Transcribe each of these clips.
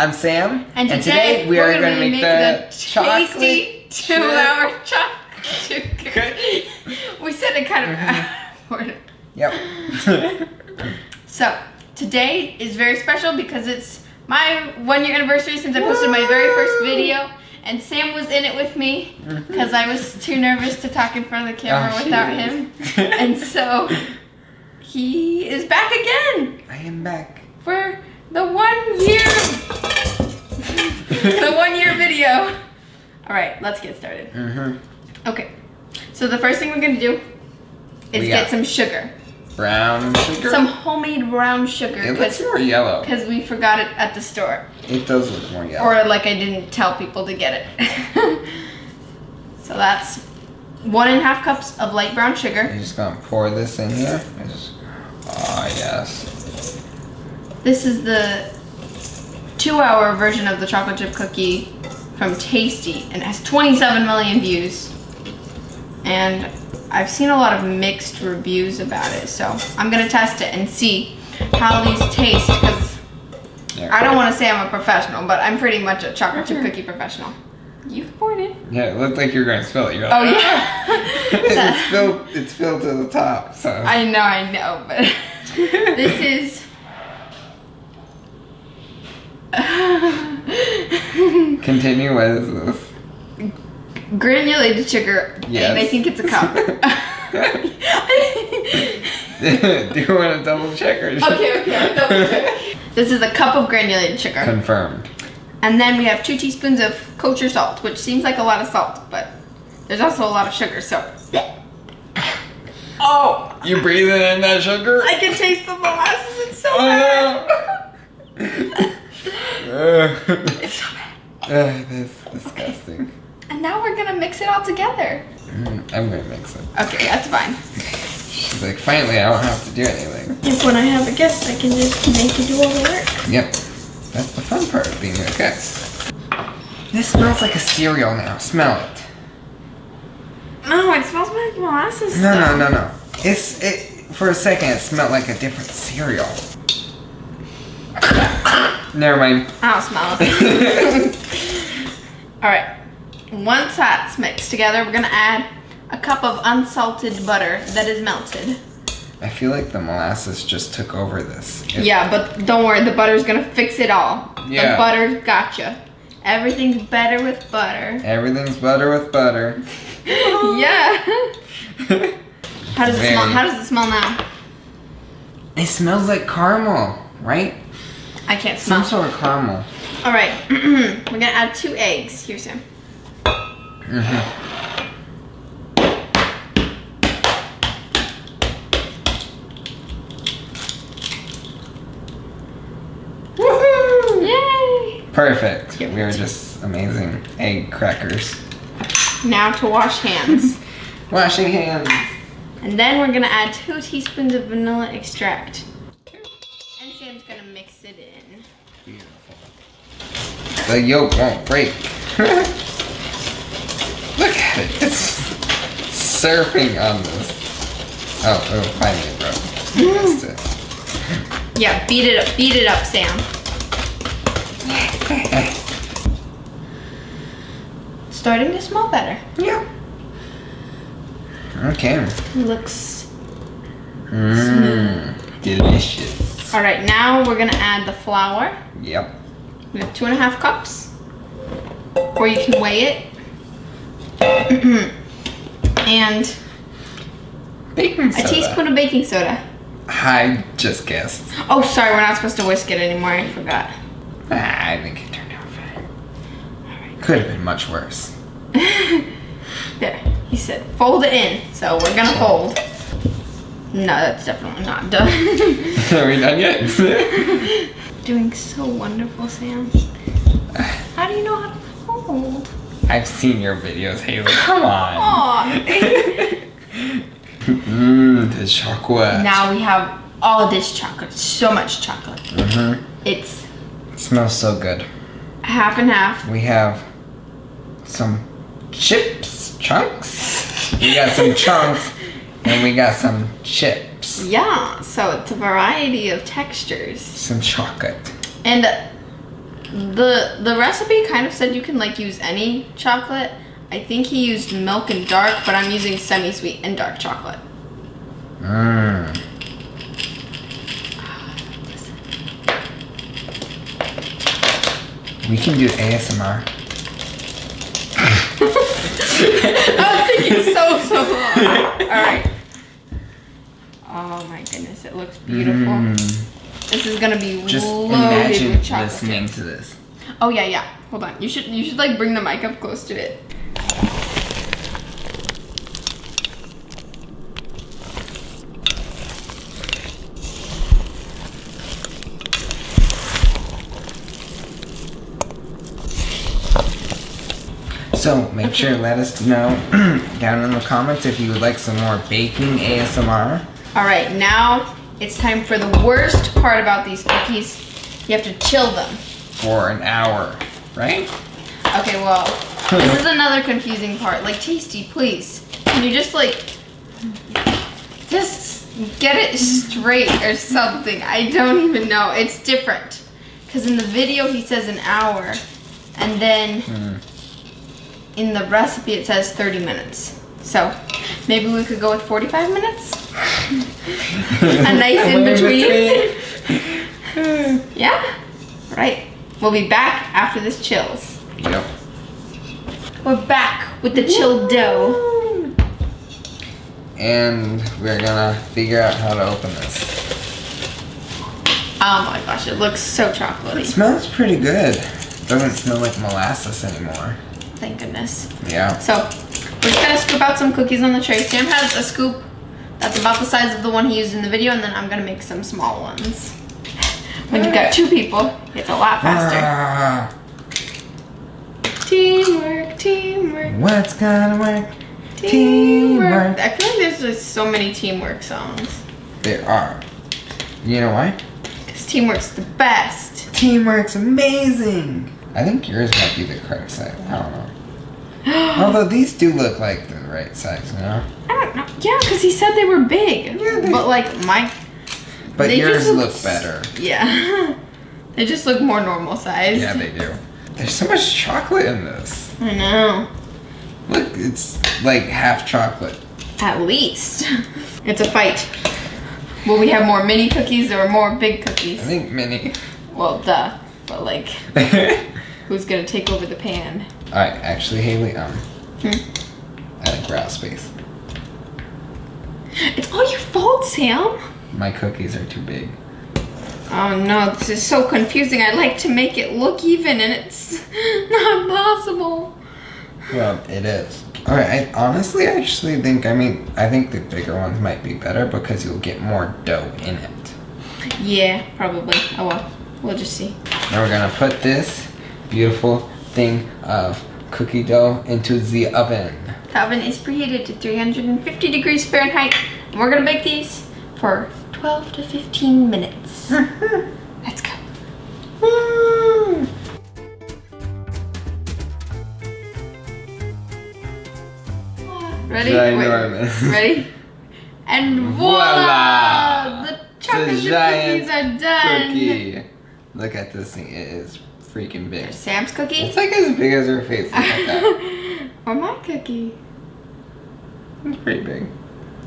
I'm Sam. And today we are going to make the tasty 2-hour chocolate chip cookie. We said it kind of out of Yep. So, today is very special because it's my 1-year anniversary since I posted my very first video. And Sam was in it with me because I was too nervous to talk in front of the camera without him. And so, he is back again. I am back. For the 1 year, the 1 year video. All right, let's get started. Okay, so the first thing we're gonna do is get some sugar. Brown sugar? Some homemade brown sugar. It looks more yellow. Because we forgot it at the store. It does look more yellow. Or like I didn't tell people to get it. So that's 1.5 cups of light brown sugar. You're just gonna pour this in here? Oh, yes. This is the 2-hour version of the chocolate chip cookie from Tasty, and it has 27 million views. And I've seen a lot of mixed reviews about it, so I'm gonna test it and see how these taste, because I don't want to say I'm a professional, but I'm pretty much a chocolate chip cookie professional. You've poured it. Yeah, it looked like you were gonna spill it. You're like, oh yeah. It's filled to the top. So I know, but this is. Continue. What is this? Granulated sugar. Yes. And I think it's a cup. Do you want to double check or? Okay, I'll double check. This is a cup of granulated sugar. Confirmed. And then we have 2 teaspoons of kosher salt, which seems like a lot of salt, but there's also a lot of sugar, so. Oh! You breathing in that sugar? I can taste the molasses, it's so bad. It's so bad. That's disgusting. And now we're gonna mix it all together. I'm gonna mix it. Okay, that's fine. She's like, finally, I don't have to do anything. If when I have a guest, I can just make you do all the work. Yep. That's the fun part of being a guest. This smells like a cereal now. Smell it. No, it smells like molasses. No. For a second, it smelled like a different cereal. Never mind. I don't smell it. Alright. Once that's mixed together, we're gonna add a cup of unsalted butter that is melted. I feel like the molasses just took over this. Yeah, but don't worry, the butter's gonna fix it all. Yeah. The butter's gotcha. Everything's better with butter. Everything's butter with butter. Yeah. How does it smell? How does it smell now? It smells like caramel, right? I can't smell. Some sort of caramel. All right, we're gonna add 2 eggs. Here, Sam. Woohoo! Yay! Perfect. Cute. We are just amazing egg crackers. Now to wash hands. Washing hands. And then we're gonna add 2 teaspoons of vanilla extract. And Sam's gonna mix it in. Beautiful. The yolk won't break. Look at it. It's surfing on this. Oh, finally it broke. Missed it. Yeah, beat it up, Sam. Starting to smell better. Yeah. Okay. Looks smooth. Delicious. All right, now we're gonna add the flour. Yep. We have 2.5 cups, or you can weigh it. And Baking soda. a teaspoon of baking soda. I just guessed. Oh, sorry, we're not supposed to whisk it anymore. I forgot. I think it turned out fine. Could have been much worse. There, he said, fold it in. So we're gonna fold. No, that's definitely not done. Are we done yet? Doing so wonderful, Sam. How do you know how to fold? I've seen your videos, Hailey. Come on. Aw. The chocolate. Now we have all this chocolate. So much chocolate. It smells so good. half and half. We have some chunks. We got some chunks and we got some chips. Yeah, so it's a variety of textures. Some chocolate. And The recipe kind of said you can like use any chocolate. I think he used milk and dark, but I'm using semi-sweet and dark chocolate. We can do ASMR. I was thinking so long. Alright. Oh my goodness, it looks beautiful. This is gonna be Just loaded imagine with chocolate listening chips. to this. Oh yeah. Hold on. You should like bring the mic up close to it. So make sure to let us know down in the comments if you would like some more baking ASMR. Alright, now it's time for the worst part about these cookies. You have to chill them. For an hour, right? Okay, well, this is another confusing part. Like, Tasty, please. Can you just get it straight or something? I don't even know. It's different. Because in the video, he says an hour. And then in the recipe, it says 30 minutes. So, maybe we could go with 45 minutes? A nice in between. Yeah? Right. We'll be back after this chills. Yep. We're back with the chilled dough. And we're gonna figure out how to open this. Oh my gosh, it looks so It chocolatey. smells pretty good. Doesn't smell like molasses anymore. Thank goodness. Yeah. So, we're just gonna scoop out some cookies on the tray. Sam has a scoop that's about the size of the one he used in the video, and then I'm gonna make some small ones. When you've got two people, it's a lot faster. Teamwork, teamwork. What's gonna work? Teamwork. I feel like there's just so many teamwork songs. There are. You know why? Because teamwork's the best. Teamwork's amazing. I think yours might be the correct size. I don't know. Although these do look like the right size, you know? I don't know. Yeah, because he said they were big. Yeah, but like my... But they yours just look better. Yeah. They just look more normal size. Yeah, they do. There's so much chocolate in this. I know. Look, it's like half chocolate. At least. It's a fight. Will we have more mini cookies or more big cookies? I think mini. Well, duh. But like, who's gonna take over the pan? Alright, actually, Hailey, I think we're out of space. It's all your fault, Sam. My cookies are too big. Oh no, this is so confusing. I'd like to make it look even and it's not possible. Well, it is. Alright, I actually think, I think the bigger ones might be better because you'll get more dough in it. Yeah, probably. Oh well, we'll just see. Now we're gonna put this beautiful thing of cookie dough into the oven. The oven is preheated to 350 degrees Fahrenheit. And we're gonna bake these for 12 to 15 minutes. Let's go. Woo! Ready? Ginormous. Wait, ready? And voila! The chocolate It's a chip giant cookies are done. Cookie. Look at this thing. It is freaking big. There's Sam's cookie. It's like as big as her face. Look at that. Or my cookie. It's pretty big.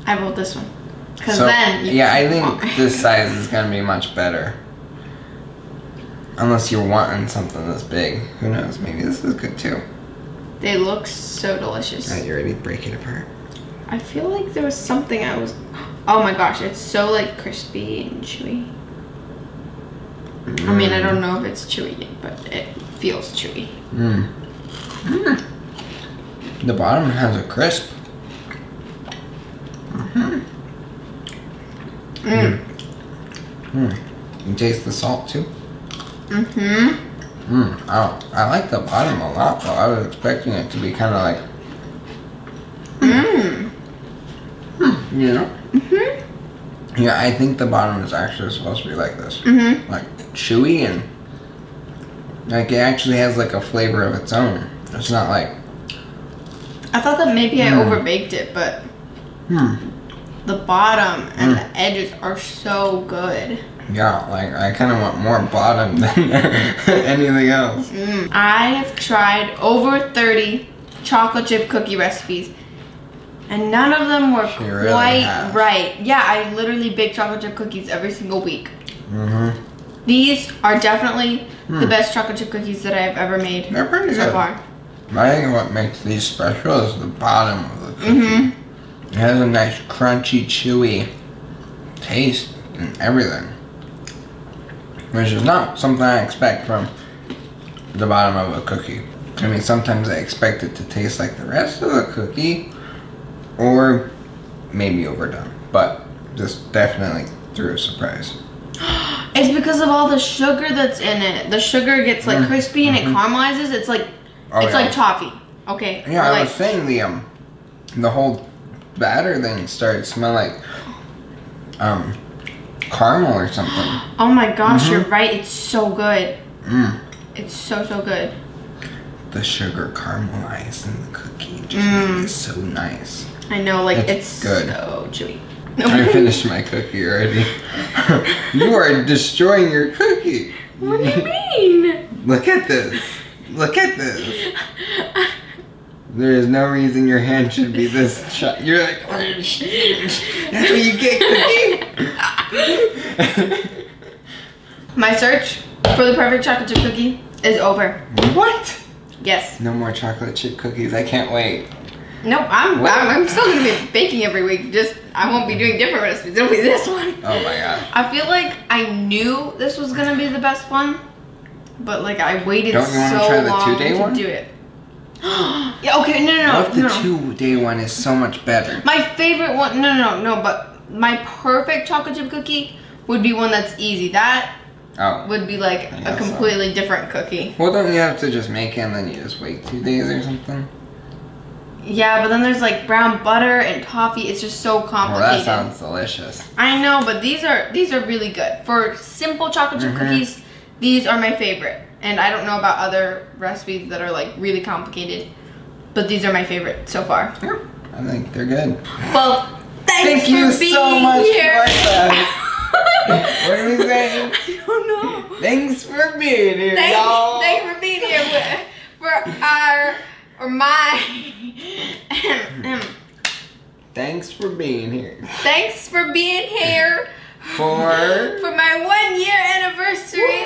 I rolled this one. Because So, then you yeah, I can think this size is gonna be much better. Unless you're wanting something this big. Who knows? Maybe this is good too. They look so delicious. Alright, you ready? Break it apart. I feel like there was something I was... Oh my gosh, it's so like crispy and chewy. I mean, I don't know if it's chewy yet, but it feels chewy. The bottom has a crisp. You taste the salt too? Oh, I like the bottom a lot though. I was expecting it to be kind of like... You know? Yeah, I think the bottom is actually supposed to be like this. Like chewy and... Like it actually has like a flavor of its own. It's not like... I thought that maybe I overbaked it, but the bottom and the edges are so good. Yeah, like I kind of want more bottom than anything else. I have tried over 30 chocolate chip cookie recipes, and none of them were really quite right. Yeah, I literally bake chocolate chip cookies every single week. These are definitely the best chocolate chip cookies that I've ever made. They're pretty so good. far. I think what makes these special is the bottom of the cookie. It has a nice crunchy, chewy taste and everything. Which is not something I expect from the bottom of a cookie. I mean, sometimes I expect it to taste like the rest of the cookie, or maybe overdone. But this definitely threw a surprise. It's because of all the sugar that's in it. The sugar gets like crispy and it caramelizes. It's like like toffee. Okay. Yeah, I was saying the whole batter thing started to smell like caramel or something. Oh my gosh, you're right. It's so good. It's so good. The sugar caramelized in the cookie just makes it so nice. I know, like it's good. So chewy. I finished my cookie already. You are destroying your cookie. What do you mean? Look at this. Look at this. There is no reason your hand should be this shut. You're like, that's what you get, cookie. My search for the perfect chocolate chip cookie is over. What? Yes. No more chocolate chip cookies. I can't wait. Nope, I'm still gonna be baking every week. Just I won't be doing different recipes. It'll be this one. Oh my god. I feel like I knew this was gonna be the best one, but like I waited so long to do it. Yeah. Okay. No. What if the 2-day one is so much better? My favorite one. No. But my perfect chocolate chip cookie would be one that's easy. That would be like a completely different cookie. Well, don't you have to just make it and then you just wait 2 days or something? Yeah, but then there's like brown butter and toffee. It's just so complicated. Well, that sounds delicious. I know, but these are really good. For simple chocolate chip cookies, these are my favorite. And I don't know about other recipes that are like really complicated, but these are my favorite so far. Yeah, I think they're good. Well, thank you so much here. What are we saying? I don't know. Thanks for being here, y'all. Thanks for being here Thanks for being here. Thanks for being here For my 1-year anniversary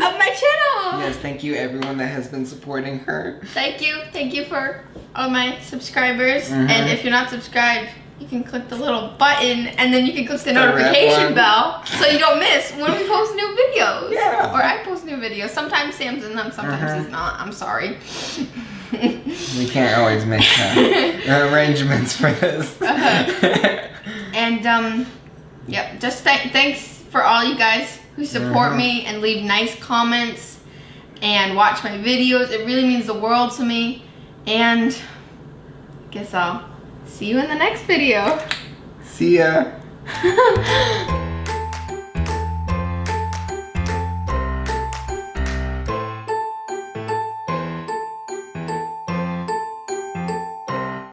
of my channel. Yes, thank you everyone that has been supporting her. Thank you for all my subscribers. And if you're not subscribed, you can click the little button and then you can click the notification bell so you don't miss when we post new videos. Yeah. Or I post new videos. Sometimes Sam's in them, sometimes he's not. I'm sorry. We can't always make arrangements for this. And yep, just thanks for all you guys who support me and leave nice comments and watch my videos. It really means the world to me. And I guess I'll see you in the next video. See ya.